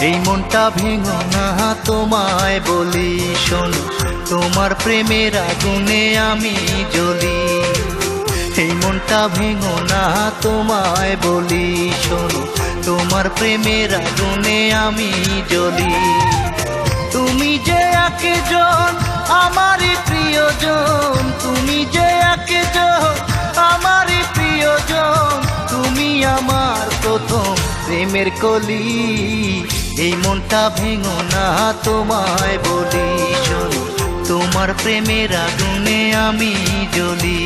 এই মনটা ভেঙো না তোমায় বলি শোনো, তোমার প্রেমের আগুনে আমি জ্বলি। এই মনটা ভেঙো না তোমায় বলি শোনো, তোমার প্রেমের আগুনে আমি জ্বলি। তুমি যে একজন আমারই প্রিয়জন, তুমি যে একজন আমারই প্রিয়জন, তুমি আমার প্রথম প্রেমের কলি। এই মনটা ভেঙো না তোমায় বলি শোনো, তোমার প্রেমের আগুনে আমি জ্বলি।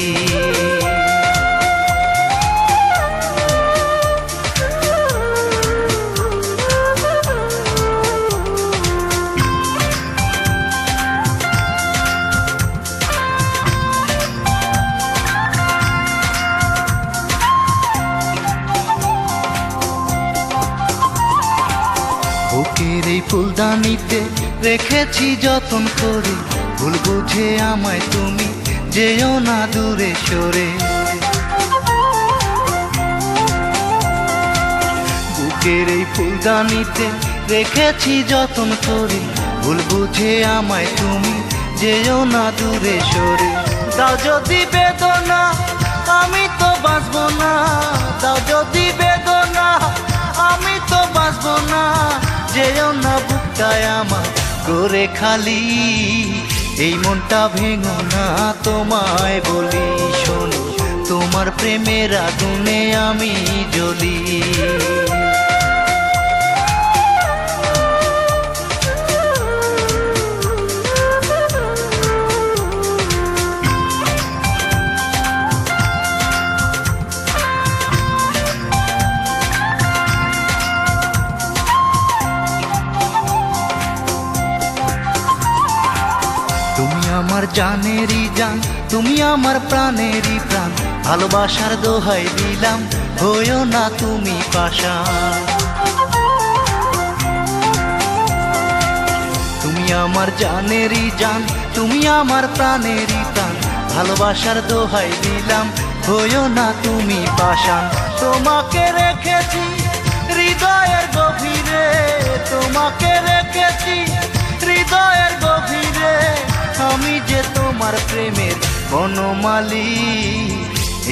বুকের এই ফুলদানিতে রেখেছি যতন করে, ভুল বুঝে আমায় তুমি যেও না দূরে সরে। বুকের এই ফুলদানিতে রেখেছি যতন করে, ভুল বুঝে আমায় তুমি যেও না দূরে সরে। দাও যদি বেদনা আমি তো বাঁচব না, দাও যদি বেদনা আমি তো বাঁচব না। যেও না বুকটায় আমার করে খালি, এই মনটা ভেঙো না তোমায় বলি শোনো, তোমার প্রেমের আগুনে আমি জ্বলি। তুমি আমার জানেরই জান, তুমি আমার প্রাণেরই প্রাণ, ভালোবাসার দোহাই দিলাম হইও না তুমি পাশান। তুমি আমার জানেরই জান, তুমি আমার প্রাণেরই প্রাণ, ভালোবাসার দোহাই দিলাম হইও না তুমি পাশান। তোমাকে রেখেছি হৃদয়ের গভীরে, তোমাকে রেখেছি হৃদয়ের গভীরে, আমি যে তোমার প্রেমের বনমালী।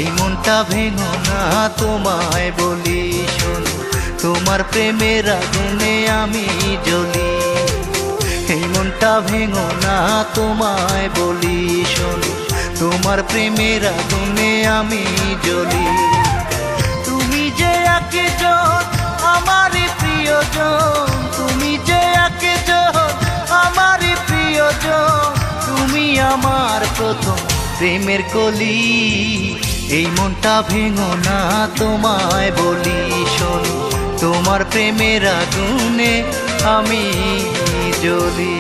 এই মনটা ভেঙো না তোমায় বলি শোনো, তোমার প্রেমের আগুনে আমি জ্বলি। এই মনটা ভেঙো না তোমায় বলি শোনো, তোমার প্রেমের আগুনে আমি জ্বলি। তুমি যে একজন আমারই প্রিয়জন, তুমি যে একজন আমারই প্রিয়জন, তুমি আমার প্রথম প্রেমের কলি। এই মনটা ভেঙো না তোমায় বলি শোনো, তোমার প্রেমের আগুনে আমি জ্বলি।